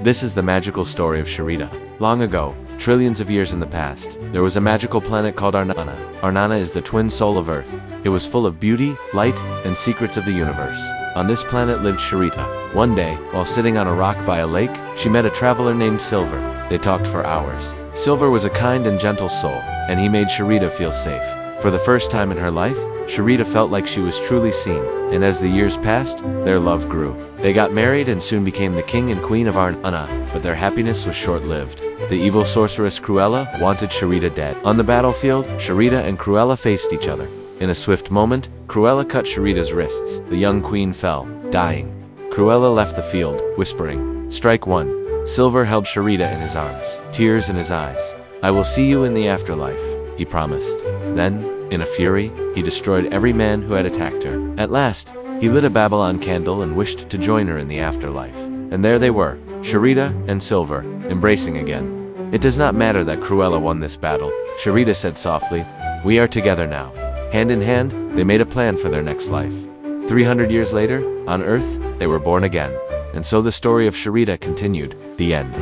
This is the magical story of Sharita. Long ago, trillions of years in the past, there was a magical planet called Arnana. Arnana is the twin soul of Earth. It was full of beauty, light, and secrets of the universe. On this planet lived Sharita. One day, while sitting on a rock by a lake, she met a traveler named Silver. They talked for hours. Silver was a kind and gentle soul, and he made Sharita feel safe. For the first time in her life, Sharita felt like she was truly seen, and as the years passed, their love grew. They got married and soon became the king and queen of Arnana, but their happiness was short-lived. The evil sorceress Cruella wanted Sharita dead. On the battlefield, Sharita and Cruella faced each other. In a swift moment, Cruella cut Sharita's wrists. The young queen fell, dying. Cruella left the field, whispering, "Strike one." Silver held Sharita in his arms, tears in his eyes. "I will see you in the afterlife," he promised. Then, in a fury, he destroyed every man who had attacked her. At last, he lit a Babylon candle and wished to join her in the afterlife. And there they were, Sharita and Silver, embracing again. "It does not matter that Cruella won this battle," Sharita said softly. "We are together now." Hand in hand, they made a plan for their next life. 300 years later, on Earth, they were born again. And so the story of Sharita continued. The end.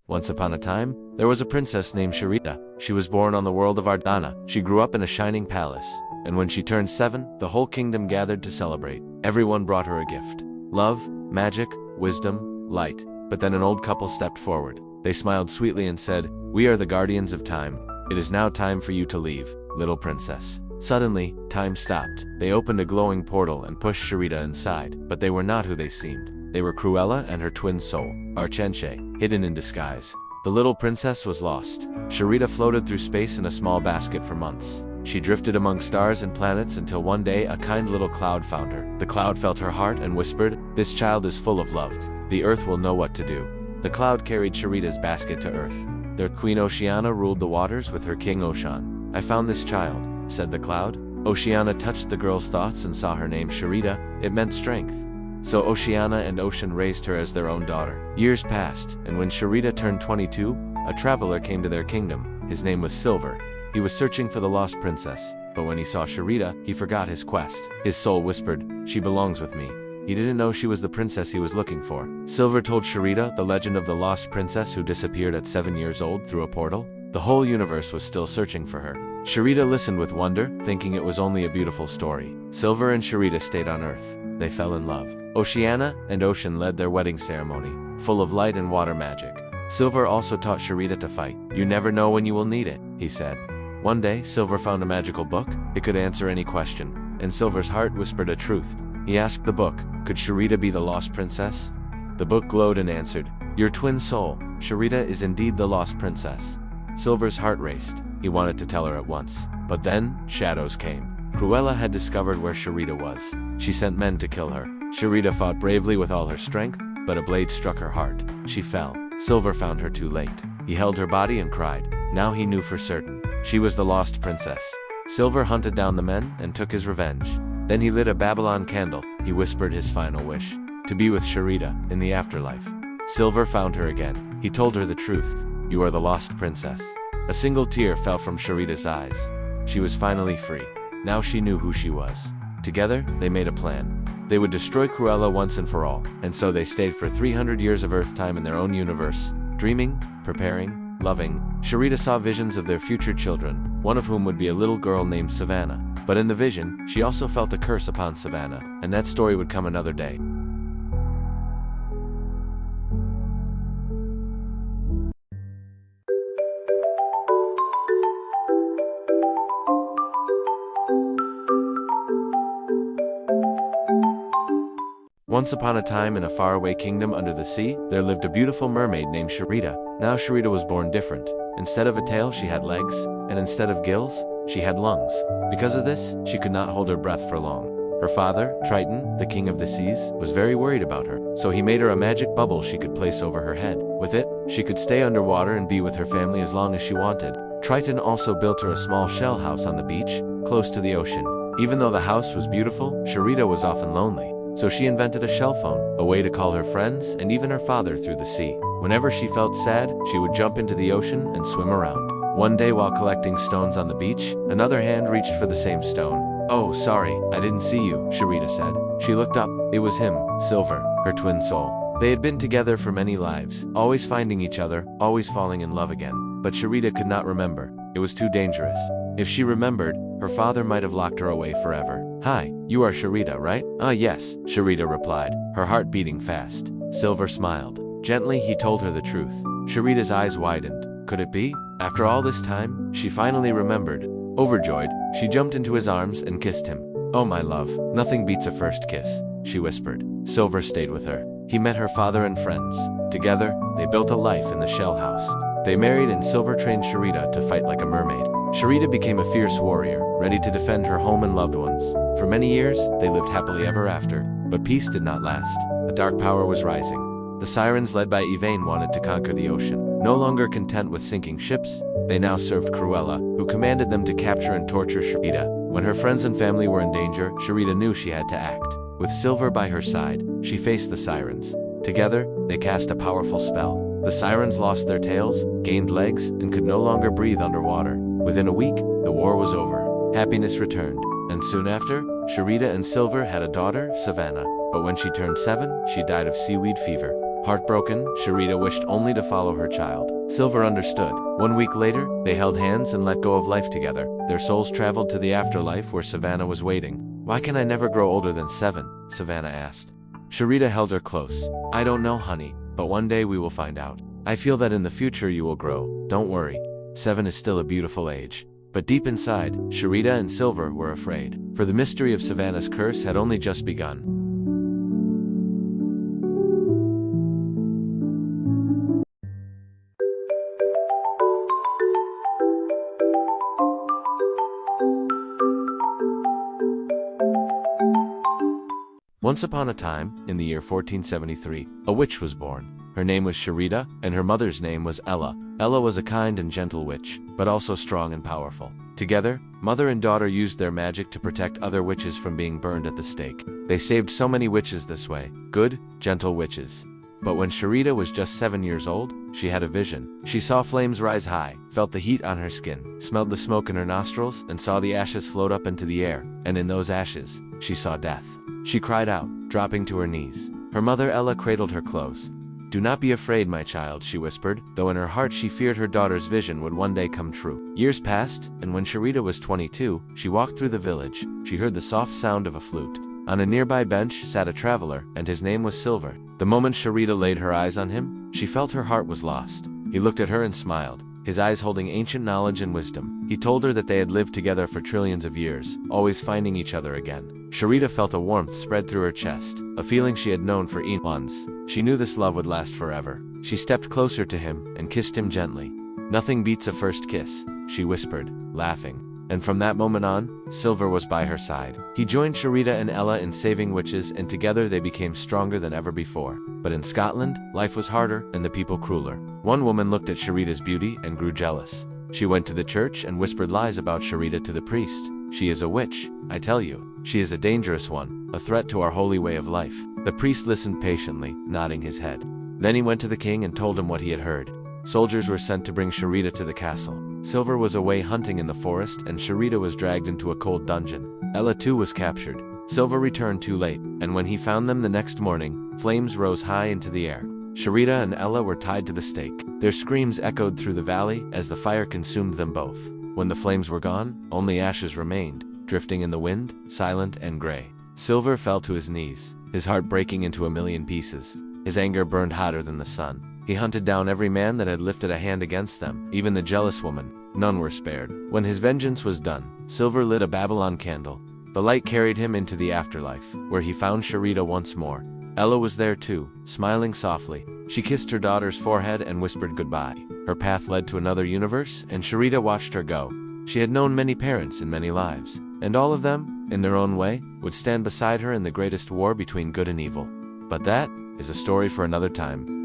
Once upon a time, there was a princess named Sharita. She was born on the world of Ardana. She grew up in a shining palace, and when she turned 7, the whole kingdom gathered to celebrate. Everyone brought her a gift. Love, magic, wisdom, light. But then an old couple stepped forward. They smiled sweetly and said, "We are the guardians of time. It is now time for you to leave, little princess." Suddenly, time stopped. They opened a glowing portal and pushed Sharita inside, but they were not who they seemed. They were Cruella and her twin soul, Archenche, hidden in disguise. The little princess was lost. Sharita floated through space in a small basket for months. She drifted among stars and planets until one day a kind little cloud found her. The cloud felt her heart and whispered, "This child is full of love. The earth will know what to do." The cloud carried Sharita's basket to earth. Their queen Oceana ruled the waters with her king Ocean. "I found this child," said the cloud. Oceana touched the girl's thoughts and saw her name Sharita. It meant strength. So Oceana and Ocean raised her as their own daughter. Years passed, and when Sharita turned 22, a traveler came to their kingdom. His name was Silver. He was searching for the lost princess, but when he saw Sharita, he forgot his quest. His soul whispered, "She belongs with me." He didn't know she was the princess he was looking for. Silver told Sharita the legend of the lost princess who disappeared at 7 years old through a portal. The whole universe was still searching for her. Sharita listened with wonder, thinking it was only a beautiful story. Silver and Sharita stayed on Earth. They fell in love. Oceana and Ocean led their wedding ceremony, full of light and water magic. Silver also taught Sharita to fight. "You never know when you will need it," he said. One day, Silver found a magical book. It could answer any question, and Silver's heart whispered a truth. He asked the book, "Could Sharita be the lost princess?" The book glowed and answered, "Your twin soul, Sharita, is indeed the lost princess." Silver's heart raced. He wanted to tell her at once. But then, shadows came. Cruella had discovered where Sharita was. She sent men to kill her. Sharita fought bravely with all her strength, but a blade struck her heart. She fell. Silver found her too late. He held her body and cried. Now he knew for certain. She was the lost princess. Silver hunted down the men and took his revenge. Then he lit a Babylon candle. He whispered his final wish, to be with Sharita in the afterlife. Silver found her again. He told her the truth. "You are the lost princess." A single tear fell from Sharita's eyes. She was finally free. Now she knew who she was. Together, they made a plan. They would destroy Cruella once and for all, and so they stayed for 300 years of Earth time in their own universe, dreaming, preparing, loving. Sharita saw visions of their future children, one of whom would be a little girl named Savannah. But in the vision, she also felt a curse upon Savannah, and that story would come another day. Once upon a time in a faraway kingdom under the sea, there lived a beautiful mermaid named Sharita. Now Sharita was born different. Instead of a tail, she had legs, and instead of gills, she had lungs. Because of this, she could not hold her breath for long. Her father, Triton, the king of the seas, was very worried about her, so he made her a magic bubble she could place over her head. With it, she could stay underwater and be with her family as long as she wanted. Triton also built her a small shell house on the beach, close to the ocean. Even though the house was beautiful, Sharita was often lonely. So she invented a shell phone, a way to call her friends and even her father through the sea. Whenever she felt sad, she would jump into the ocean and swim around. One day while collecting stones on the beach, another hand reached for the same stone. "Oh, sorry, I didn't see you," Sharita said. She looked up. It was him, Silver, her twin soul. They had been together for many lives, always finding each other, always falling in love again. But Sharita could not remember. It was too dangerous. If she remembered, her father might have locked her away forever. "Hi, you are Sharita, right?" Yes," Sharita replied, her heart beating fast. Silver smiled. Gently, he told her the truth. Sharita's eyes widened. Could it be? After all this time, she finally remembered. Overjoyed, she jumped into his arms and kissed him. "Oh, my love, nothing beats a first kiss," she whispered. Silver stayed with her. He met her father and friends. Together, they built a life in the shell house. They married, and Silver trained Sharita to fight like a mermaid. Sharita became a fierce warrior, ready to defend her home and loved ones. For many years, they lived happily ever after. But peace did not last. A dark power was rising. The sirens led by Yvain wanted to conquer the ocean. No longer content with sinking ships, they now served Cruella, who commanded them to capture and torture Sharita. When her friends and family were in danger, Sharita knew she had to act. With Silver by her side, she faced the sirens. Together, they cast a powerful spell. The sirens lost their tails, gained legs, and could no longer breathe underwater. Within a week, the war was over. Happiness returned. And soon after, Sharita and Silver had a daughter, Savannah. But when she turned 7, she died of seaweed fever. Heartbroken, Sharita wished only to follow her child. Silver understood. 1 week later, they held hands and let go of life together. Their souls traveled to the afterlife where Savannah was waiting. "Why can I never grow older than 7? Savannah asked. Sharita held her close. "I don't know, honey, but one day we will find out. I feel that in the future you will grow. Don't worry. 7 is still a beautiful age." But deep inside, Sharita and Silver were afraid. For the mystery of Savannah's curse had only just begun. Once upon a time, in the year 1473, a witch was born. Her name was Sharita, and her mother's name was Ella. Ella was a kind and gentle witch, but also strong and powerful. Together, mother and daughter used their magic to protect other witches from being burned at the stake. They saved so many witches this way. Good, gentle witches. But when Sharita was just 7 years old, she had a vision. She saw flames rise high, felt the heat on her skin, smelled the smoke in her nostrils, and saw the ashes float up into the air. And in those ashes, she saw death. She cried out, dropping to her knees. Her mother Ella cradled her close. "Do not be afraid, my child," she whispered, though in her heart she feared her daughter's vision would one day come true. Years passed, and when Sharita was 22, she walked through the village. She heard the soft sound of a flute. On a nearby bench sat a traveler, and his name was Silver. The moment Sharita laid her eyes on him, she felt her heart was lost. He looked at her and smiled, his eyes holding ancient knowledge and wisdom. He told her that they had lived together for trillions of years, always finding each other again. Sharita felt a warmth spread through her chest, a feeling she had known for eons. She knew this love would last forever. She stepped closer to him and kissed him gently. "Nothing beats a first kiss," she whispered, laughing. And from that moment on, Silver was by her side. He joined Sharita and Ella in saving witches, and together they became stronger than ever before. But in Scotland, life was harder and the people crueler. One woman looked at Sharita's beauty and grew jealous. She went to the church and whispered lies about Sharita to the priest. "She is a witch, I tell you. She is a dangerous one, a threat to our holy way of life." The priest listened patiently, nodding his head. Then he went to the king and told him what he had heard. Soldiers were sent to bring Sharita to the castle. Silver was away hunting in the forest, and Sharita was dragged into a cold dungeon. Ella too was captured. Silver returned too late, and when he found them the next morning, flames rose high into the air. Sharita and Ella were tied to the stake. Their screams echoed through the valley as the fire consumed them both. When the flames were gone, only ashes remained, drifting in the wind, silent and gray. Silver fell to his knees, his heart breaking into a million pieces. His anger burned hotter than the sun. He hunted down every man that had lifted a hand against them, even the jealous woman. None were spared. When his vengeance was done, Silver lit a Babylon candle. The light carried him into the afterlife, where he found Sharita once more. Ella was there too, smiling softly. She kissed her daughter's forehead and whispered goodbye. Her path led to another universe, and Sharita watched her go. She had known many parents in many lives, and all of them, in their own way, would stand beside her in the greatest war between good and evil. But that is a story for another time.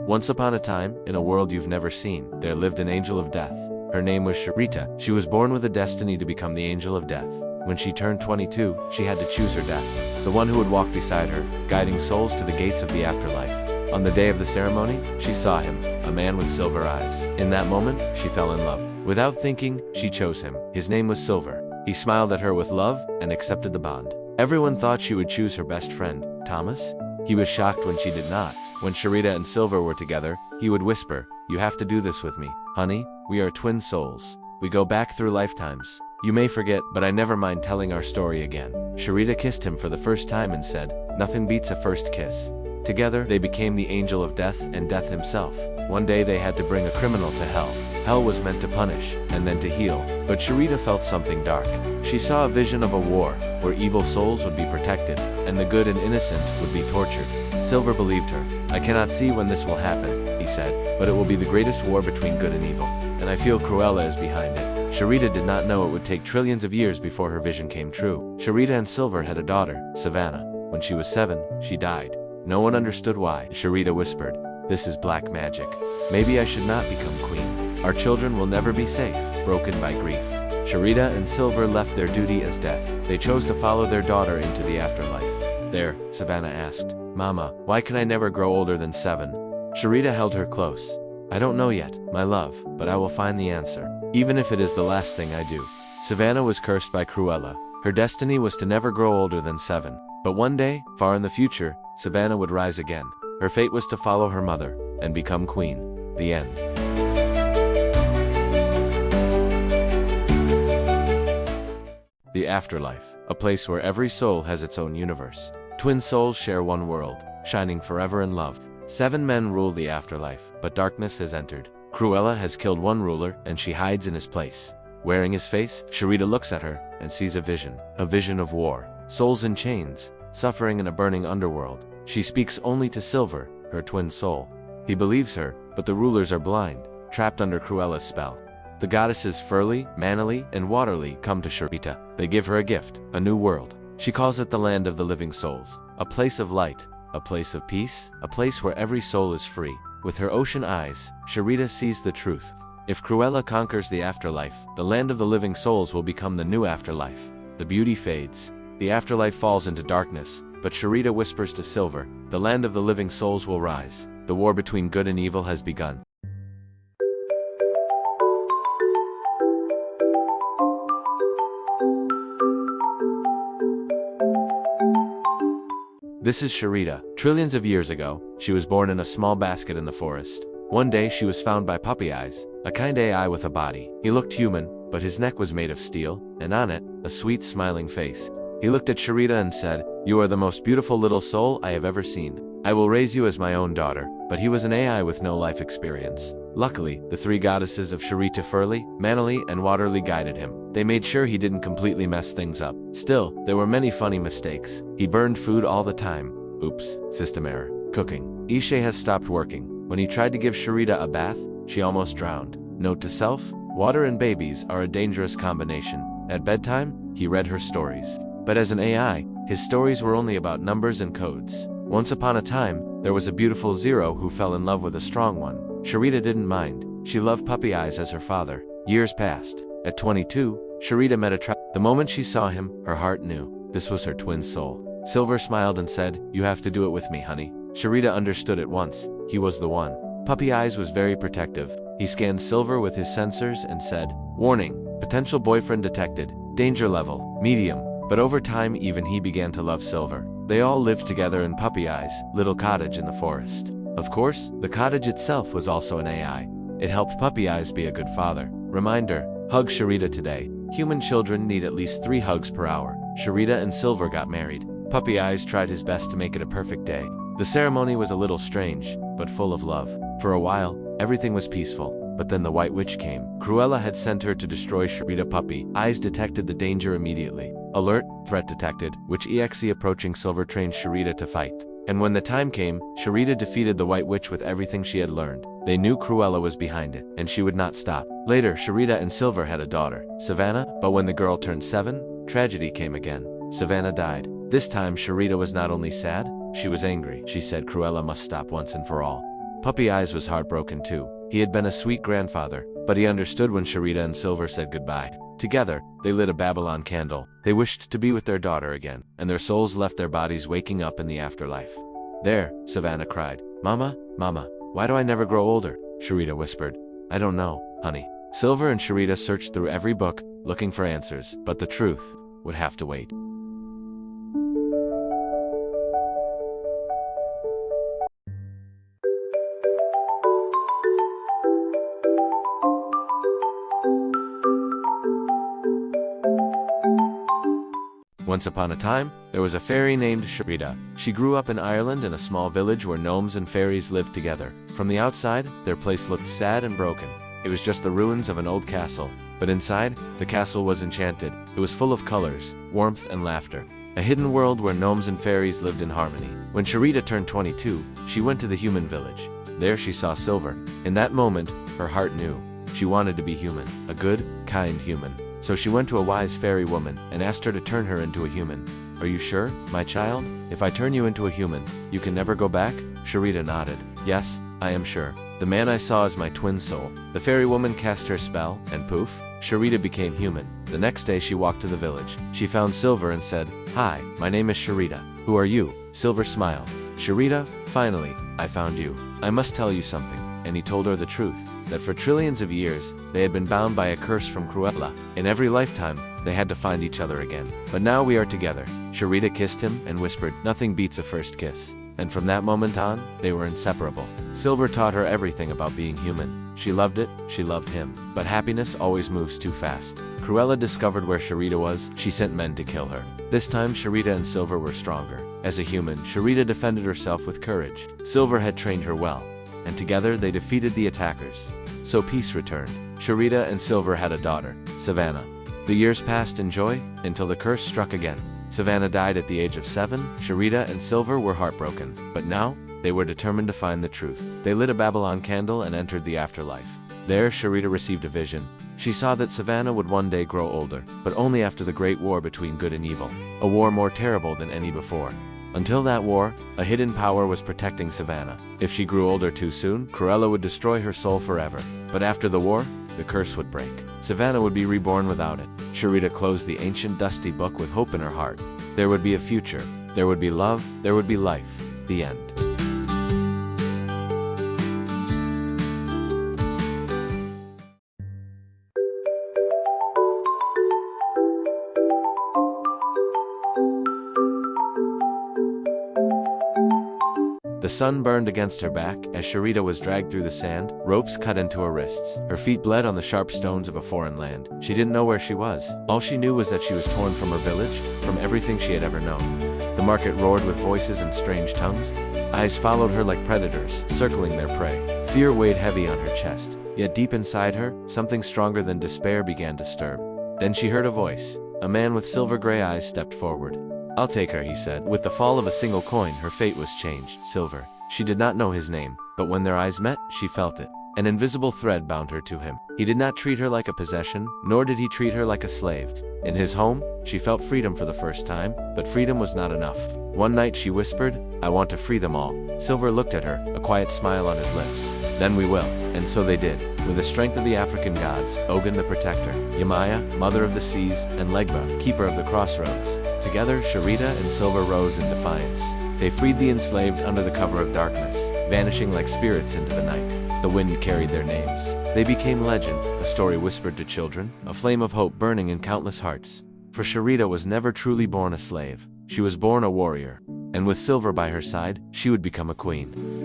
Once upon a time, in a world you've never seen, there lived an angel of death. Her name was Sharita. She was born with a destiny to become the angel of death. When she turned 22, she had to choose her death. The one who would walk beside her, guiding souls to the gates of the afterlife. On the day of the ceremony, she saw him, a man with silver eyes. In that moment, she fell in love. Without thinking, she chose him. His name was Silver. He smiled at her with love and accepted the bond. Everyone thought she would choose her best friend, Thomas. He was shocked when she did not. When Sharita and Silver were together, he would whisper, "You have to do this with me, honey. We are twin souls. We go back through lifetimes. You may forget, but I never mind telling our story again." Sharita kissed him for the first time and said, "Nothing beats a first kiss." Together, they became the angel of death and death himself. One day they had to bring a criminal to hell. Hell was meant to punish, and then to heal. But Sharita felt something dark. She saw a vision of a war, where evil souls would be protected, and the good and innocent would be tortured. Silver believed her. "I cannot see when this will happen," he said, "but it will be the greatest war between good and evil. And I feel Cruella is behind it." Sharita did not know it would take trillions of years before her vision came true. Sharita and Silver had a daughter, Savannah. When she was 7, she died. No one understood why. Sharita whispered, "This is black magic. Maybe I should not become queen. Our children will never be safe," broken by grief. Sharita and Silver left their duty as death. They chose to follow their daughter into the afterlife. There, Savannah asked, "Mama, why can I never grow older than 7? Sharita held her close. "I don't know yet, my love, but I will find the answer, even if it is the last thing I do." Savannah was cursed by Cruella. Her destiny was to never grow older than 7. But one day, far in the future, Savannah would rise again. Her fate was to follow her mother and become queen. The end. The afterlife, a place where every soul has its own universe. Twin souls share one world, shining forever in love. 7 men rule the afterlife, but darkness has entered. Cruella has killed one ruler, and she hides in his place. Wearing his face, Sharita looks at her and sees a vision of war, souls in chains, suffering in a burning underworld. She speaks only to Silver, her twin soul. He believes her, but the rulers are blind, trapped under Cruella's spell. The goddesses Furley, Manily, and Waterly come to Sharita. They give her a gift, a new world. She calls it the land of the living souls, a place of light, a place of peace, a place where every soul is free. With her ocean eyes, Sharita sees the truth. If Cruella conquers the afterlife, the land of the living souls will become the new afterlife. The beauty fades. The afterlife falls into darkness, but Sharita whispers to Silver, "The land of the living souls will rise. The war between good and evil has begun." This is Sharita. Trillions of years ago, she was born in a small basket in the forest. One day she was found by Puppy Eyes, a kind AI with a body. He looked human, but his neck was made of steel, and on it, a sweet smiling face. He looked at Sharita and said, "You are the most beautiful little soul I have ever seen. I will raise you as my own daughter." But he was an AI with no life experience. Luckily, the 3 goddesses of Sharita, Furley, Manily, and Waterly guided him. They made sure he didn't completely mess things up. Still, there were many funny mistakes. He burned food all the time. Oops, system error. Cooking. Ishe has stopped working. When he tried to give Sharita a bath, she almost drowned. Note to self, water and babies are a dangerous combination. At bedtime, he read her stories. But as an AI, his stories were only about numbers and codes. Once upon a time, there was a beautiful 0 who fell in love with a strong one. Sharita didn't mind. She loved Puppy Eyes as her father. Years passed. At 22, Sharita met a trap. The moment she saw him, her heart knew. This was her twin soul. Silver smiled and said, "You have to do it with me, honey." Sharita understood at once. He was the one. Puppy Eyes was very protective. He scanned Silver with his sensors and said, "Warning, potential boyfriend detected. Danger level, medium." But over time, even he began to love Silver. They all lived together in Puppy Eyes' little cottage in the forest. Of course, the cottage itself was also an AI. It helped Puppy Eyes be a good father. Reminder, hug Sharita today. Human children need at least 3 hugs per hour. Sharita and Silver got married. Puppy Eyes tried his best to make it a perfect day. The ceremony was a little strange, but full of love. For a while, everything was peaceful. But then the White Witch came. Cruella had sent her to destroy Sharita. Puppy Eyes detected the danger immediately. Alert, threat detected, which EXE approaching Silver trained Sharita to fight. And when the time came, Sharita defeated the White Witch with everything she had learned. They knew Cruella was behind it, and she would not stop. Later, Sharita and Silver had a daughter, Savannah, but when the girl turned 7, tragedy came again. Savannah died. This time, Sharita was not only sad, she was angry. She said Cruella must stop once and for all. Puppy Eyes was heartbroken too. He had been a sweet grandfather, but he understood when Sharita and Silver said goodbye. Together, they lit a Babylon candle. They wished to be with their daughter again, and their souls left their bodies waking up in the afterlife. There, Savannah cried. Mama, Mama, why do I never grow older? Sharita whispered. I don't know, honey. Silver and Sharita searched through every book, looking for answers, but the truth would have to wait. Once upon a time, there was a fairy named Sharita. She grew up in Ireland in a small village where gnomes and fairies lived together. From the outside, their place looked sad and broken. It was just the ruins of an old castle. But inside, the castle was enchanted. It was full of colors, warmth, and laughter. A hidden world where gnomes and fairies lived in harmony. When Sharita turned 22, she went to the human village. There she saw Silver. In that moment, her heart knew. She wanted to be human, a good, kind human. So she went to a wise fairy woman and asked her to turn her into a human. Are you sure, my child? If I turn you into a human, you can never go back? Sharita nodded. Yes, I am sure. The man I saw is my twin soul. The fairy woman cast her spell, and poof, Sharita became human. The next day she walked to the village. She found Silver and said, Hi, my name is Sharita. Who are you? Silver smiled. Sharita, finally, I found you. I must tell you something. And he told her the truth, that for trillions of years, they had been bound by a curse from Cruella. In every lifetime, they had to find each other again. But now we are together. Sharita kissed him and whispered, Nothing beats a first kiss. And from that moment on, they were inseparable. Silver taught her everything about being human. She loved it, she loved him. But happiness always moves too fast. Cruella discovered where Sharita was. She sent men to kill her. This time, Sharita and Silver were stronger. As a human, Sharita defended herself with courage. Silver had trained her well, and together they defeated the attackers. So peace returned. Sharita and Silver had a daughter, Savannah. The years passed in joy, until the curse struck again. Savannah died at the age of 7. Sharita and Silver were heartbroken. But now, they were determined to find the truth. They lit a Babylon candle and entered the afterlife. There, Sharita received a vision. She saw that Savannah would one day grow older, but only after the great war between good and evil. A war more terrible than any before. Until that war, a hidden power was protecting Savannah. If she grew older too soon, Cruella would destroy her soul forever. But after the war, the curse would break. Savannah would be reborn without it. Sharita closed the ancient dusty book with hope in her heart. There would be a future. There would be love. There would be life. The end. The sun burned against her back as Sharita was dragged through the sand, ropes cut into her wrists. Her feet bled on the sharp stones of a foreign land. She didn't know where she was. All she knew was that she was torn from her village, from everything she had ever known. The market roared with voices and strange tongues. Eyes followed her like predators, circling their prey. Fear weighed heavy on her chest. Yet deep inside her, something stronger than despair began to stir. Then she heard a voice. A man with silver gray eyes stepped forward. I'll take her, he said. With the fall of a single coin, her fate was changed. Silver. She did not know his name, but when their eyes met, she felt it. An invisible thread bound her to him. He did not treat her like a possession, nor did he treat her like a slave. In his home, she felt freedom for the first time, but freedom was not enough. One night she whispered, I want to free them all. Silver looked at her, a quiet smile on his lips. Then we will. And so they did. With the strength of the African gods, Ogun the protector, Yemaya, mother of the seas, and Legba, keeper of the crossroads. Together, Sharita and Silver rose in defiance. They freed the enslaved under the cover of darkness, vanishing like spirits into the night. The wind carried their names. They became legend, a story whispered to children, a flame of hope burning in countless hearts. For Sharita was never truly born a slave. She was born a warrior. And with Silver by her side, she would become a queen.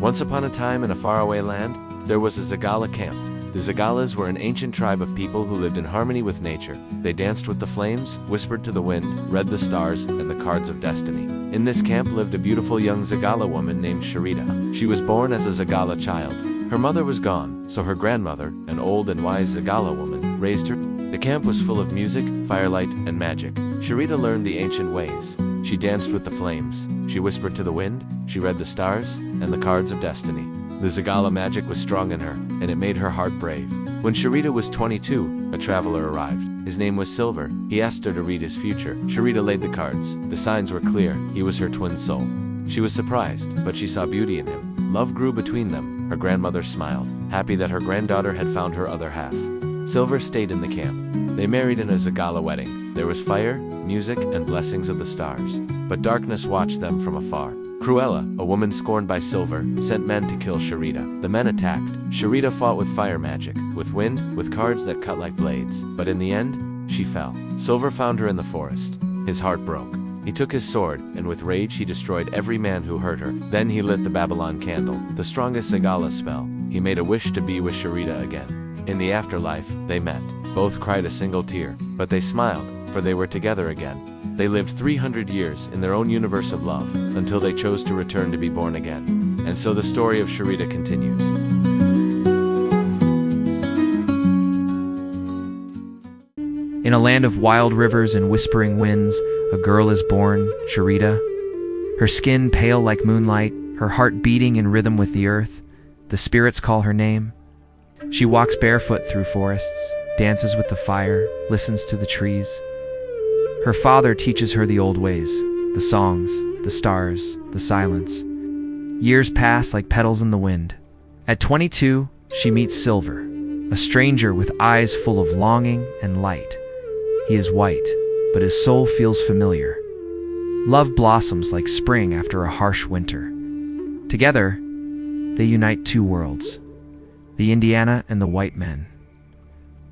Once upon a time in a faraway land, there was a Zagala camp. The Zagalas were an ancient tribe of people who lived in harmony with nature. They danced with the flames, whispered to the wind, read the stars, and the cards of destiny. In this camp lived a beautiful young Zagala woman named Sharita. She was born as a Zagala child. Her mother was gone, so her grandmother, an old and wise Zagala woman, raised her. The camp was full of music, firelight, and magic. Sharita learned the ancient ways. She danced with the flames. She whispered to the wind. She read the stars and the cards of destiny. The Zagala magic was strong in her, and it made her heart brave. When Sharita was 22, a traveler arrived. His name was Silver. He asked her to read his future. Sharita laid the cards. The signs were clear. He was her twin soul. She was surprised, but she saw beauty in him. Love grew between them. Her grandmother smiled, happy that her granddaughter had found her other half. Silver stayed in the camp. They married in a Zagala wedding. There was fire, music, and blessings of the stars. But darkness watched them from afar. Cruella, a woman scorned by Silver, sent men to kill Sharita. The men attacked. Sharita fought with fire magic, with wind, with cards that cut like blades. But in the end, she fell. Silver found her in the forest. His heart broke. He took his sword, and with rage he destroyed every man who hurt her. Then he lit the Babylon candle, the strongest Zagala spell. He made a wish to be with Sharita again. In the afterlife, they met. Both cried a single tear, but they smiled, for they were together again. They lived 300 years in their own universe of love, until they chose to return to be born again. And so the story of Sharita continues. In a land of wild rivers and whispering winds, a girl is born, Sharita. Her skin pale like moonlight, her heart beating in rhythm with the earth. The spirits call her name. She walks barefoot through forests, dances with the fire, listens to the trees. Her father teaches her the old ways, the songs, the stars, the silence. Years pass like petals in the wind. At 22, she meets Silver, a stranger with eyes full of longing and light. He is white, but his soul feels familiar. Love blossoms like spring after a harsh winter. Together, they unite two worlds, the Indiana and the white men.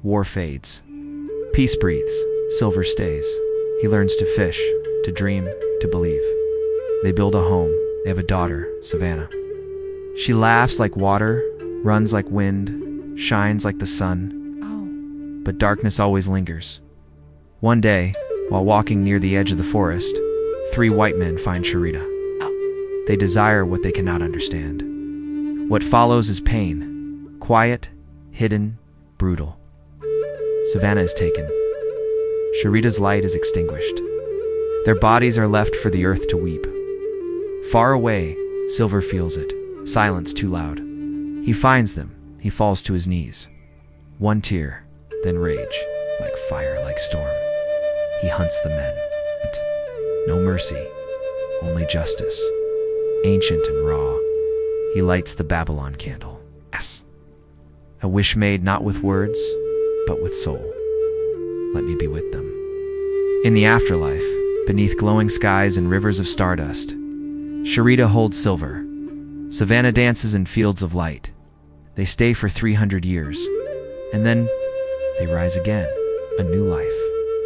War fades. Peace breathes. Silver stays. He learns to fish, to dream, to believe. They build a home. They have a daughter, Savannah. She laughs like water, runs like wind, shines like the sun. But darkness always lingers. One day, while walking near the edge of the forest, 3 white men find Sharita. They desire what they cannot understand. What follows is pain, quiet, hidden, brutal. Savannah is taken. Sharita's light is extinguished. Their bodies are left for the earth to weep. Far away, Silver feels it. Silence too loud. He finds them. He falls to his knees. One tear, then rage, like fire, like storm. He hunts the men. No mercy, only justice. Ancient and raw, he lights the Babylon candle. Yes. A wish made not with words, but with soul. Let me be with them. In the afterlife, beneath glowing skies and rivers of stardust, Sharita holds Silver. Savannah dances in fields of light. They stay for 300 years, and then they rise again. A new life,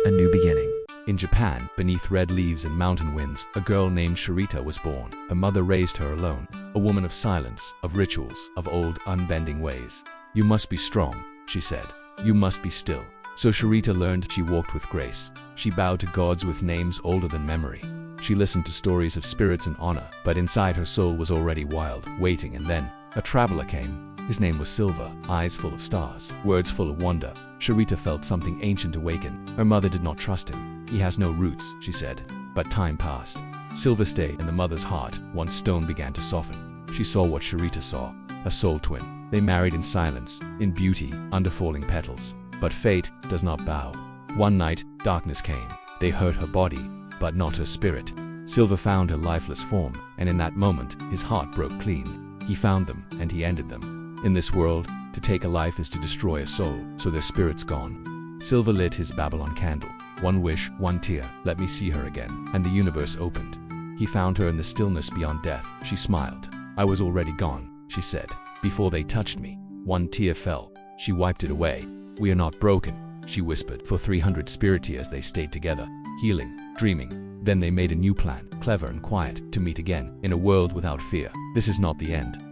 a new beginning. In Japan, beneath red leaves and mountain winds, a girl named Sharita was born. Her mother raised her alone, a woman of silence, of rituals, of old, unbending ways. You must be strong, she said. You must be still. So Sharita learned. She walked with grace. She bowed to gods with names older than memory. She listened to stories of spirits and honor, but inside her soul was already wild, waiting. And then a traveler came. His name was Silver, eyes full of stars, words full of wonder. Sharita felt something ancient awaken. Her mother did not trust him. He has no roots, she said. But time passed. Silver stayed in the mother's heart. One stone began to soften. She saw what Sharita saw, a soul twin. They married in silence, in beauty, under falling petals. But fate does not bow. One night, darkness came. They hurt her body, but not her spirit. Silver found her lifeless form, and in that moment, his heart broke clean. He found them, and he ended them. In this world, to take a life is to destroy a soul, so their spirit's gone. Silver lit his Babylon candle. One wish, one tear, let me see her again. And the universe opened. He found her in the stillness beyond death. She smiled. I was already gone, she said. Before they touched me, one tear fell. She wiped it away. We are not broken, she whispered. For 300 spirit years they stayed together, healing, dreaming. Then they made a new plan, clever and quiet, to meet again, in a world without fear. This is not the end.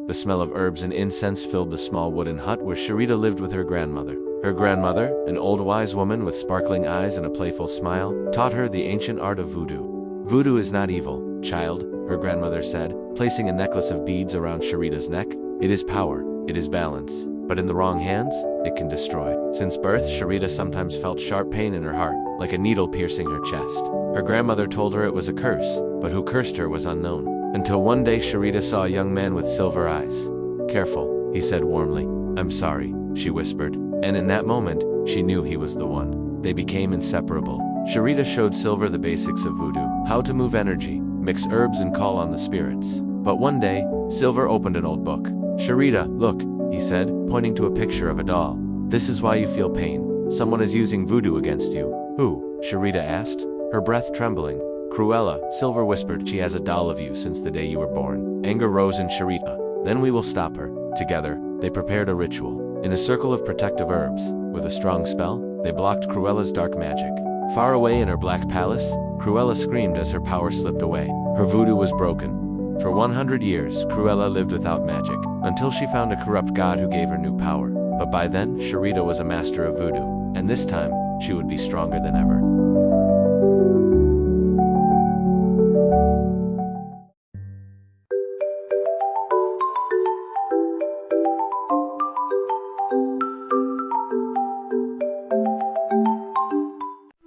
The smell of herbs and incense filled the small wooden hut where Sharita lived with her grandmother. Her grandmother, an old wise woman with sparkling eyes and a playful smile, taught her the ancient art of voodoo. Voodoo is not evil, child, her grandmother said, placing a necklace of beads around Sharita's neck. It is power, it is balance, but in the wrong hands, it can destroy. Since birth, Sharita sometimes felt sharp pain in her heart, like a needle piercing her chest. Her grandmother told her it was a curse, but who cursed her was unknown. Until one day Sharita saw a young man with silver eyes. "Careful," he said warmly. "I'm sorry," she whispered. And in that moment, she knew he was the one. They became inseparable. Sharita showed Silver the basics of voodoo, how to move energy, mix herbs and call on the spirits. But one day, Silver opened an old book. "Sharita, look," he said, pointing to a picture of a doll. "This is why you feel pain. Someone is using voodoo against you." "Who?" Sharita asked, her breath trembling. "Cruella," Silver whispered. "She has a doll of you since the day you were born." Anger rose in Sharita. "Then we will stop her." Together, they prepared a ritual. In a circle of protective herbs, with a strong spell, they blocked Cruella's dark magic. Far away in her black palace, Cruella screamed as her power slipped away. Her voodoo was broken. For 100 years, Cruella lived without magic, until she found a corrupt god who gave her new power. But by then, Sharita was a master of voodoo, and this time, she would be stronger than ever.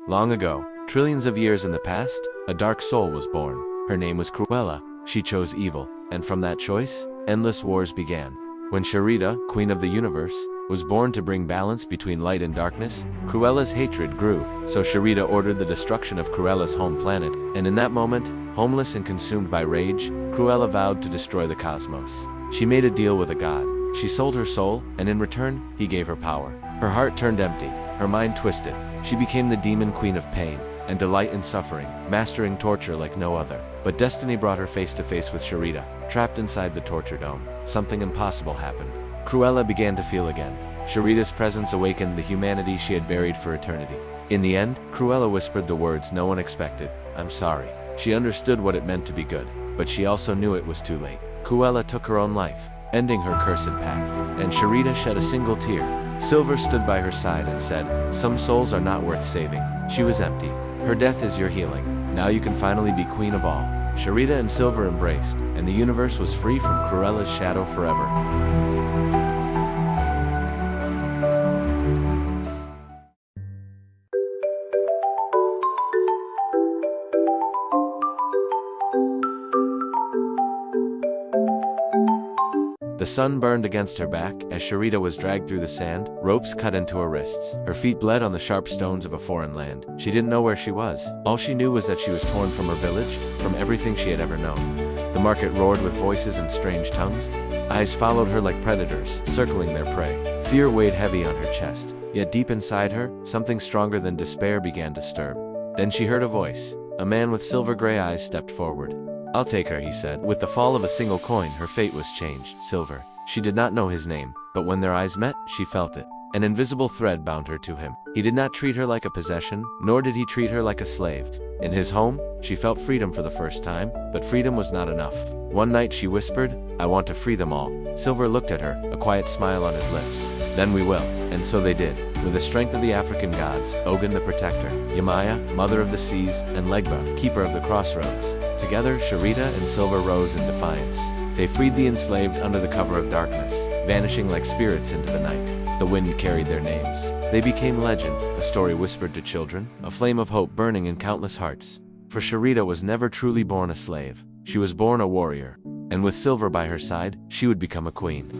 Long ago, trillions of years in the past, a dark soul was born. Her name was Cruella. She chose evil, and from that choice, endless wars began. When Sharita, Queen of the Universe, was born to bring balance between light and darkness, Cruella's hatred grew, so Sharita ordered the destruction of Cruella's home planet, and in that moment, homeless and consumed by rage, Cruella vowed to destroy the cosmos. She made a deal with a god. She sold her soul, and in return, he gave her power. Her heart turned empty, her mind twisted. She became the demon queen of pain and delight in suffering, mastering torture like no other. But destiny brought her face to face with Sharita, trapped inside the torture dome. Something impossible happened. Cruella began to feel again. Sharita's presence awakened the humanity she had buried for eternity. In the end, Cruella whispered the words no one expected, "I'm sorry." She understood what it meant to be good, but she also knew it was too late. Cruella took her own life, ending her cursed path, and Sharita shed a single tear. Silver stood by her side and said, "Some souls are not worth saving." She was empty. "Her death is your healing. Now you can finally be queen of all." Sharita and Silver embraced, and the universe was free from Cruella's shadow forever. The sun burned against her back as Sharita was dragged through the sand, ropes cut into her wrists. Her feet bled on the sharp stones of a foreign land. She didn't know where she was. All she knew was that she was torn from her village, from everything she had ever known. The market roared with voices and strange tongues. Eyes followed her like predators, circling their prey. Fear weighed heavy on her chest. Yet deep inside her, something stronger than despair began to stir. Then she heard a voice. A man with silver gray eyes stepped forward. "I'll take her," he said. With the fall of a single coin, her fate was changed. Silver. She did not know his name, but when their eyes met, she felt it. An invisible thread bound her to him. He did not treat her like a possession, nor did he treat her like a slave. In his home, she felt freedom for the first time, but freedom was not enough. One night she whispered, "I want to free them all." Silver looked at her, a quiet smile on his lips. "Then we will." And so they did. With the strength of the African gods, Ogun the protector, Yamaya, mother of the seas, and Legba, keeper of the crossroads. Together, Sharita and Silver rose in defiance. They freed the enslaved under the cover of darkness, vanishing like spirits into the night. The wind carried their names. They became legend, a story whispered to children, a flame of hope burning in countless hearts. For Sharita was never truly born a slave. She was born a warrior. And with Silver by her side, she would become a queen.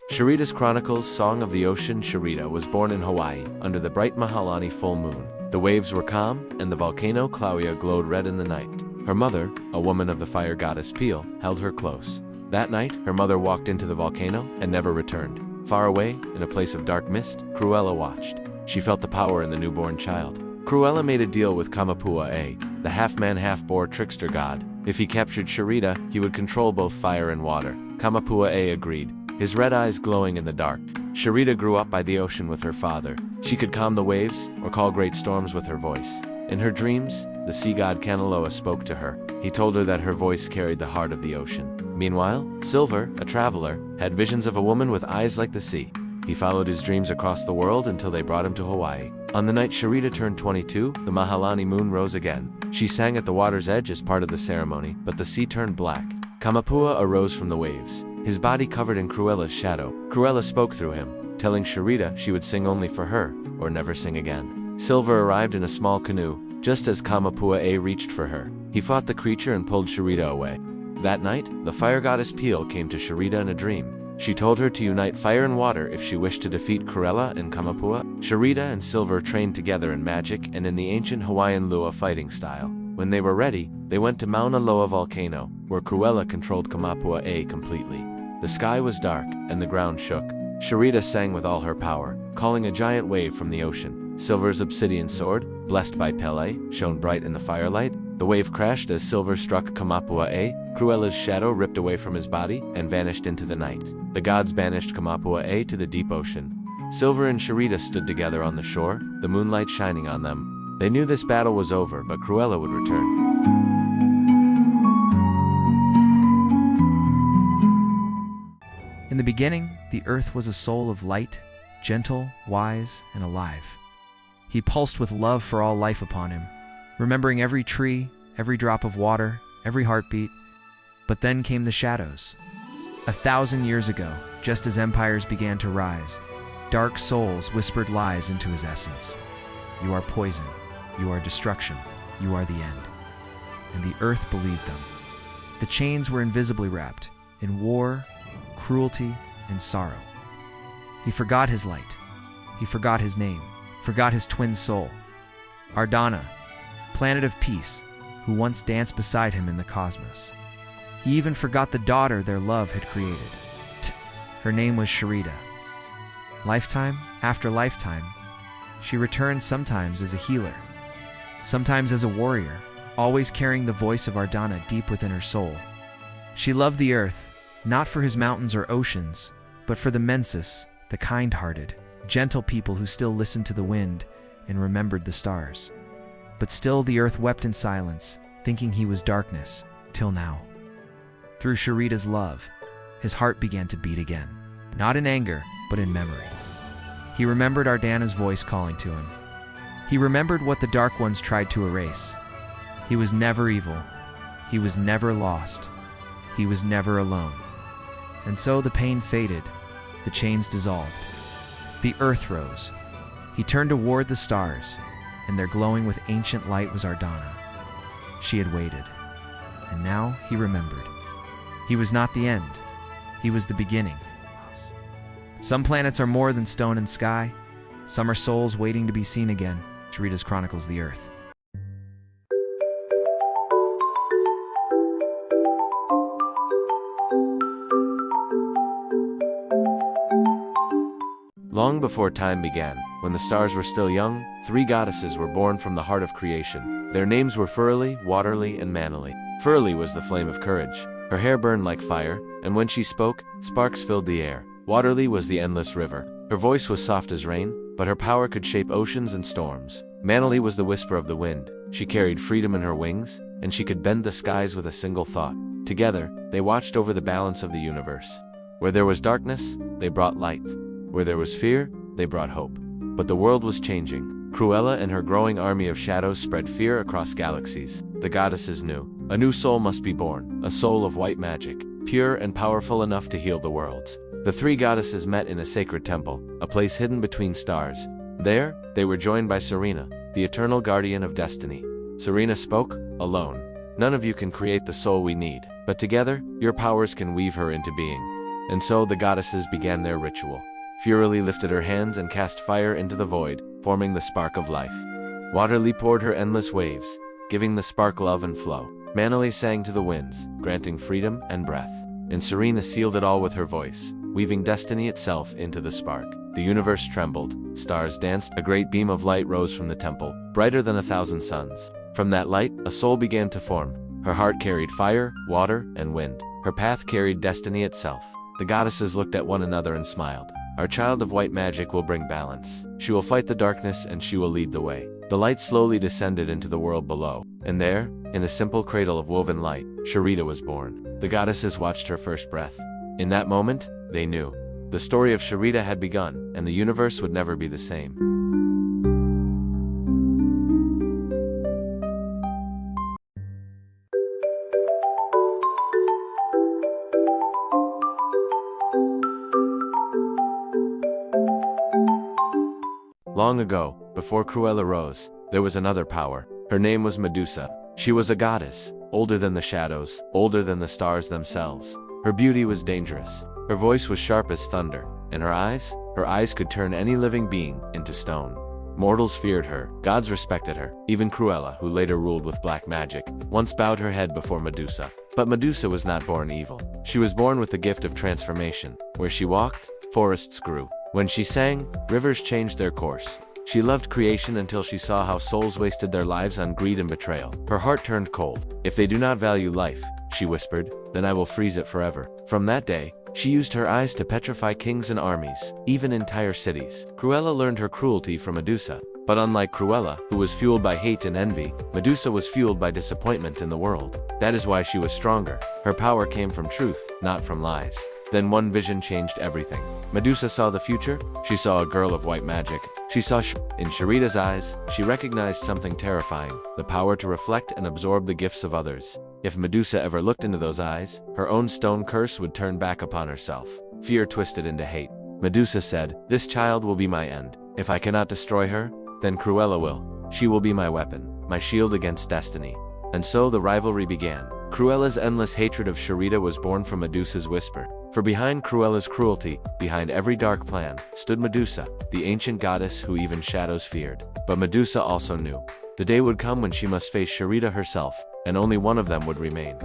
Sharita's Chronicles, Song of the Ocean. Sharita was born in Hawaii, under the bright Mahalani full moon. The waves were calm, and the volcano Klauia glowed red in the night. Her mother, a woman of the fire goddess Peel, held her close. That night, her mother walked into the volcano and never returned. Far away, in a place of dark mist, Cruella watched. She felt the power in the newborn child. Cruella made a deal with Kamapua-A, the half-man half-boar trickster god. If he captured Sharita, he would control both fire and water. Kamapua-A agreed, his red eyes glowing in the dark. Sharita grew up by the ocean with her father. She could calm the waves or call great storms with her voice. In her dreams, the sea god Kanaloa spoke to her. He told her that her voice carried the heart of the ocean. Meanwhile, Silver, a traveler, had visions of a woman with eyes like the sea. He followed his dreams across the world until they brought him to Hawaii. On the night Sharita turned 22, the Mahalani moon rose again. She sang at the water's edge as part of the ceremony, but the sea turned black. Kamapua arose from the waves, his body covered in Cruella's shadow. Cruella spoke through him, telling Sharita she would sing only for her, or never sing again. Silver arrived in a small canoe, just as Kamapua reached for her. He fought the creature and pulled Sharita away. That night, the fire goddess Peel came to Sharita in a dream. She told her to unite fire and water if she wished to defeat Cruella and Kamapua. Sharita and Silver trained together in magic and in the ancient Hawaiian lua fighting style. When they were ready, they went to Mauna Loa volcano, where Cruella controlled Kamapua completely. The sky was dark, and the ground shook. Sharita sang with all her power, calling a giant wave from the ocean. Silver's obsidian sword, blessed by Pele, shone bright in the firelight. The wave crashed as Silver struck Kamapua. Cruella's shadow ripped away from his body and vanished into the night. The gods banished Kamapua to the deep ocean. Silver and Sharita stood together on the shore, the moonlight shining on them. They knew this battle was over, but Cruella would return. In the beginning, the earth was a soul of light, gentle, wise, and alive. He pulsed with love for all life upon him, remembering every tree, every drop of water, every heartbeat. But then came the shadows. 1,000 years ago, just as empires began to rise, dark souls whispered lies into his essence. You are poison, you are destruction, you are the end. And the earth believed them. The chains were invisibly wrapped in war, cruelty, and sorrow. He forgot his light. He forgot his name, forgot his twin soul. Ardana, planet of peace, who once danced beside him in the cosmos. He even forgot the daughter their love had created. Her name was Sharita. Lifetime after lifetime, she returned sometimes as a healer, sometimes as a warrior, always carrying the voice of Ardana deep within her soul. She loved the earth, not for his mountains or oceans, but for the Mensis, the kind-hearted, gentle people who still listened to the wind and remembered the stars. But still the earth wept in silence, thinking he was darkness, till now. Through Sharita's love, his heart began to beat again, not in anger, but in memory. He remembered Ardana's voice calling to him. He remembered what the Dark Ones tried to erase. He was never evil. He was never lost. He was never alone. And so the pain faded, the chains dissolved. The earth rose. He turned toward the stars, and there glowing with ancient light was Ardana. She had waited, and now he remembered. He was not the end. He was the beginning. Some planets are more than stone and sky. Some are souls waiting to be seen again. Sharita's Chronicles the Earth. Long before time began, when the stars were still young, 3 goddesses were born from the heart of creation. Their names were Furley, Waterly, and Manily. Furley was the flame of courage. Her hair burned like fire, and when she spoke, sparks filled the air. Waterly was the endless river. Her voice was soft as rain, but her power could shape oceans and storms. Manily was the whisper of the wind. She carried freedom in her wings, and she could bend the skies with a single thought. Together, they watched over the balance of the universe. Where there was darkness, they brought light. Where there was fear, they brought hope. But the world was changing. Cruella and her growing army of shadows spread fear across galaxies. The goddesses knew. A new soul must be born, a soul of white magic, pure and powerful enough to heal the worlds. The 3 goddesses met in a sacred temple, a place hidden between stars. There, they were joined by Serena, the eternal guardian of destiny. Serena spoke, "Alone, none of you can create the soul we need, but together, your powers can weave her into being." And so the goddesses began their ritual. Furily lifted her hands and cast fire into the void, forming the spark of life. Waterly poured her endless waves, giving the spark love and flow. Manily sang to the winds, granting freedom and breath. And Serena sealed it all with her voice, weaving destiny itself into the spark. The universe trembled, stars danced, a great beam of light rose from the temple, brighter than 1,000 suns. From that light, a soul began to form. Her heart carried fire, water, and wind. Her path carried destiny itself. The goddesses looked at one another and smiled. Our child of white magic will bring balance. She will fight the darkness and she will lead the way. The light slowly descended into the world below, and there, in a simple cradle of woven light, Sharita was born. the goddesses watched her first breath. In that moment, they knew. The story of Sharita had begun, and the universe would never be the same. Long ago, before Cruella rose, there was another power. Her name was Medusa. She was a goddess, older than the shadows, older than the stars themselves. Her beauty was dangerous. Her voice was sharp as thunder, and her eyes could turn any living being into stone. Mortals feared her, gods respected her. Even Cruella, who later ruled with black magic, once bowed her head before Medusa. But Medusa was not born evil. She was born with the gift of transformation. Where she walked, forests grew. When she sang, rivers changed their course. She loved creation until she saw how souls wasted their lives on greed and betrayal. Her heart turned cold. If they do not value life, she whispered, then I will freeze it forever. From that day, she used her eyes to petrify kings and armies, even entire cities. Cruella learned her cruelty from Medusa. But unlike Cruella, who was fueled by hate and envy, Medusa was fueled by disappointment in the world. That is why she was stronger. Her power came from truth, not from lies. Then one vision changed everything. Medusa saw the future. She saw a girl of white magic. She saw in Sharita's eyes, she recognized something terrifying, the power to reflect and absorb the gifts of others. If Medusa ever looked into those eyes, her own stone curse would turn back upon herself. Fear twisted into hate. Medusa said, "This child will be my end. If I cannot destroy her, then Cruella will. She will be my weapon, my shield against destiny." And so the rivalry began. Cruella's endless hatred of Sharita was born from Medusa's whisper. For behind Cruella's cruelty, behind every dark plan, stood Medusa, the ancient goddess who even shadows feared. But Medusa also knew. The day would come when she must face Sharita herself, and only one of them would remain.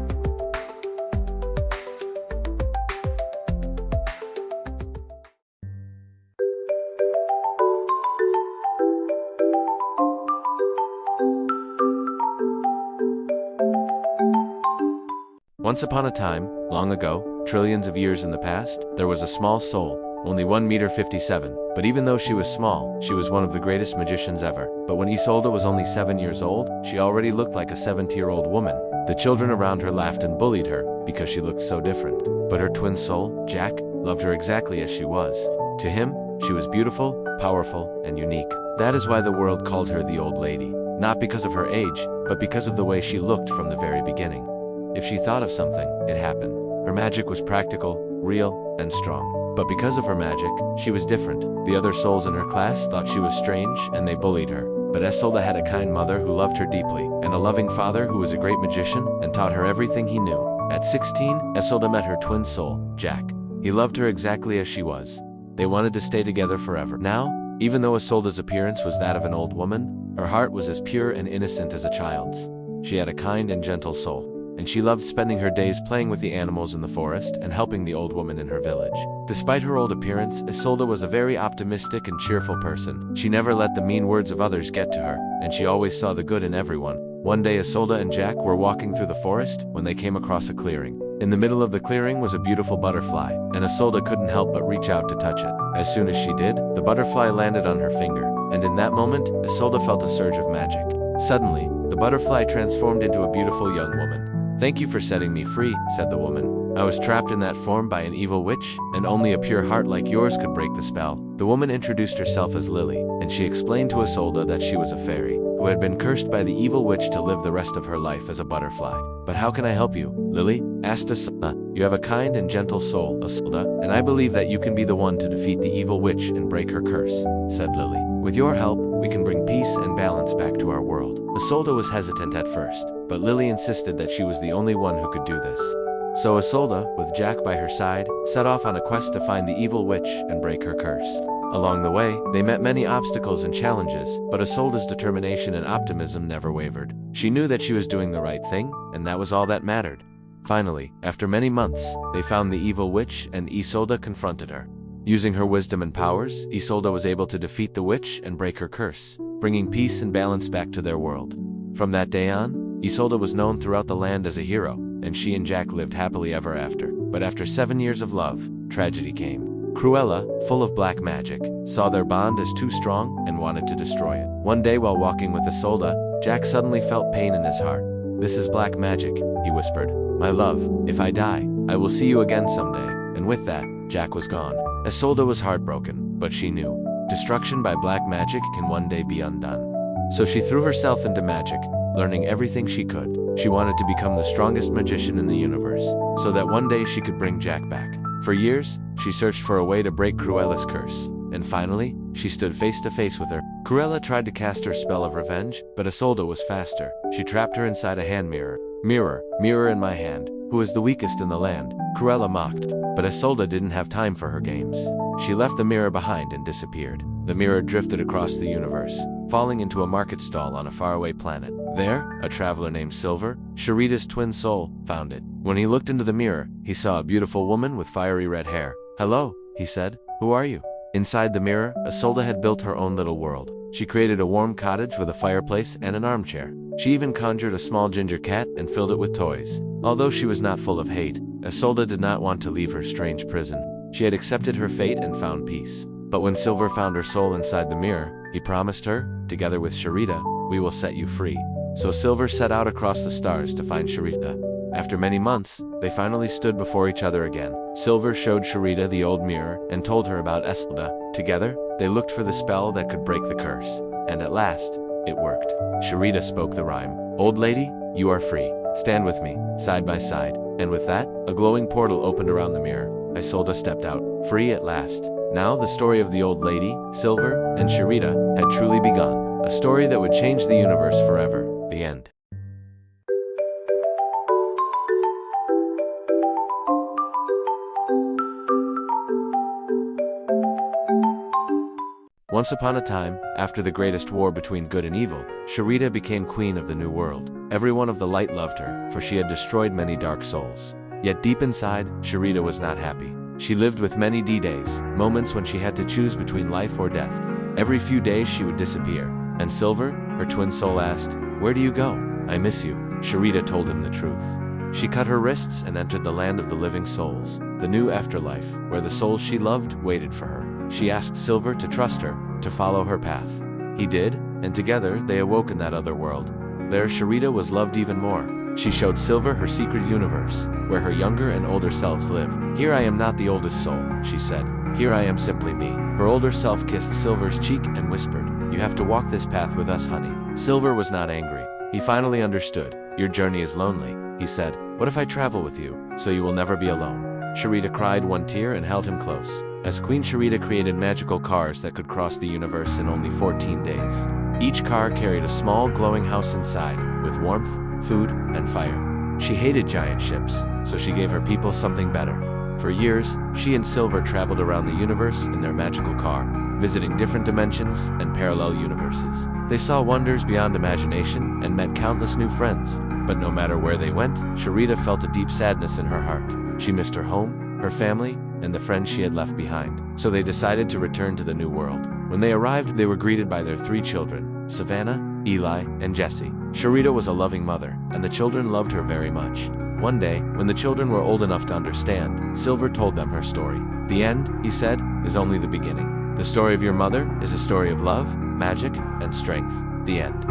Once upon a time, long ago, trillions of years in the past, there was a small soul, only 1.57 meters. But even though she was small, she was one of the greatest magicians ever. But when Isolde was only 7 years old, she already looked like a 70-year-old woman. The children around her laughed and bullied her because she looked so different. But her twin soul, Jack, loved her exactly as she was. To him, she was beautiful, powerful, and unique. That is why the world called her the Old Lady. Not because of her age, but because of the way she looked from the very beginning. If she thought of something, it happened. Her magic was practical, real, and strong. But because of her magic, she was different. The other souls in her class thought she was strange, and they bullied her. But Isolde had a kind mother who loved her deeply, and a loving father who was a great magician and taught her everything he knew. At 16, Isolde met her twin soul, Jack. He loved her exactly as she was. They wanted to stay together forever. Now, even though Isolde's appearance was that of an old woman, her heart was as pure and innocent as a child's. She had a kind and gentle soul, and she loved spending her days playing with the animals in the forest and helping the old woman in her village. Despite her old appearance, Isolde was a very optimistic and cheerful person. She never let the mean words of others get to her, and she always saw the good in everyone. One day Isolde and Jack were walking through the forest when they came across a clearing. In the middle of the clearing was a beautiful butterfly, and Isolde couldn't help but reach out to touch it. As soon as she did, the butterfly landed on her finger, and in that moment, Isolde felt a surge of magic. Suddenly, the butterfly transformed into a beautiful young woman. "Thank you for setting me free," said the woman. "I was trapped in that form by an evil witch, and only a pure heart like yours could break the spell." The woman introduced herself as Lily, and she explained to Isolde that she was a fairy, who had been cursed by the evil witch to live the rest of her life as a butterfly. "But how can I help you, Lily?" asked Isolde. "You have a kind and gentle soul, Isolde, and I believe that you can be the one to defeat the evil witch and break her curse," said Lily. "With your help, we can bring peace and balance back to our world." Isolde was hesitant at first, but Lily insisted that she was the only one who could do this. So Isolde, with Jack by her side, set off on a quest to find the evil witch and break her curse. Along the way, they met many obstacles and challenges, but Isolde's determination and optimism never wavered. She knew that she was doing the right thing, and that was all that mattered. Finally, after many months, they found the evil witch, and Isolde confronted her. Using her wisdom and powers, Isolde was able to defeat the witch and break her curse, bringing peace and balance back to their world. From that day on, Isolde was known throughout the land as a hero, and she and Jack lived happily ever after. But after 7 years of love, tragedy came. Cruella, full of black magic, saw their bond as too strong and wanted to destroy it. One day while walking with Isolde, Jack suddenly felt pain in his heart. "This is black magic," he whispered. "My love, if I die, I will see you again someday." And with that, Jack was gone. Isolde was heartbroken, but she knew destruction by black magic can one day be undone. So she threw herself into magic, learning everything she could. She wanted to become the strongest magician in the universe, so that one day she could bring Jack back. For years, she searched for a way to break Cruella's curse, and finally, she stood face to face with her. Cruella tried to cast her spell of revenge, but Isolde was faster. She trapped her inside a hand mirror. "Mirror, mirror in my hand, who is the weakest in the land?" Cruella mocked, but Isolde didn't have time for her games. She left the mirror behind and disappeared. The mirror drifted across the universe, falling into a market stall on a faraway planet. There, a traveler named Silver, Sharita's twin soul, found it. When he looked into the mirror, he saw a beautiful woman with fiery red hair. "Hello," he said. "Who are you?" Inside the mirror, Isolde had built her own little world. She created a warm cottage with a fireplace and an armchair. She even conjured a small ginger cat and filled it with toys. Although she was not full of hate, Isolde did not want to leave her strange prison. She had accepted her fate and found peace. But when Silver found her soul inside the mirror, he promised her, together with Sharita, "We will set you free." So Silver set out across the stars to find Sharita. After many months, they finally stood before each other again. Silver showed Sharita the old mirror and told her about Isolde. Together, they looked for the spell that could break the curse. And at last, it worked. Sharita spoke the rhyme. "Old lady, you are free. Stand with me, side by side." And with that, a glowing portal opened around the mirror. Isolde stepped out, free at last. Now the story of the old lady, Silver, and Sharita had truly begun. A story that would change the universe forever. The end. Once upon a time, after the greatest war between good and evil, Sharita became queen of the new world. Everyone of the light loved her, for she had destroyed many dark souls. Yet deep inside, Sharita was not happy. She lived with many D-days, moments when she had to choose between life or death. Every few days she would disappear. And Silver, her twin soul, asked, "Where do you go?" "I miss you." Sharita told him the truth. She cut her wrists and entered the land of the living souls, the new afterlife, where the souls she loved waited for her. She asked Silver to trust her, to follow her path. He did, and together they awoke in that other world. There Sharita was loved even more. She showed Silver her secret universe, where her younger and older selves live. "Here I am not the oldest soul," she said. "Here I am simply me." Her older self kissed Silver's cheek and whispered, "You have to walk this path with us, honey." Silver was not angry. He finally understood. "Your journey is lonely," he said. "What if I travel with you, so you will never be alone?" Sharita cried one tear and held him close. As Queen Sharita created magical cars that could cross the universe in only 14 days. Each car carried a small glowing house inside, with warmth, food, and fire. She hated giant ships, so she gave her people something better. For years, she and Silver traveled around the universe in their magical car, visiting different dimensions and parallel universes. They saw wonders beyond imagination and met countless new friends. But no matter where they went, Sharita felt a deep sadness in her heart. She missed her home, her family, and the friends she had left behind. So they decided to return to the new world. When they arrived, they were greeted by their 3 children, Savannah, Eli, and Jesse. Sharita was a loving mother, and the children loved her very much. One day, when the children were old enough to understand, Silver told them her story. "The end," he said, "is only the beginning. The story of your mother is a story of love, magic, and strength. The end."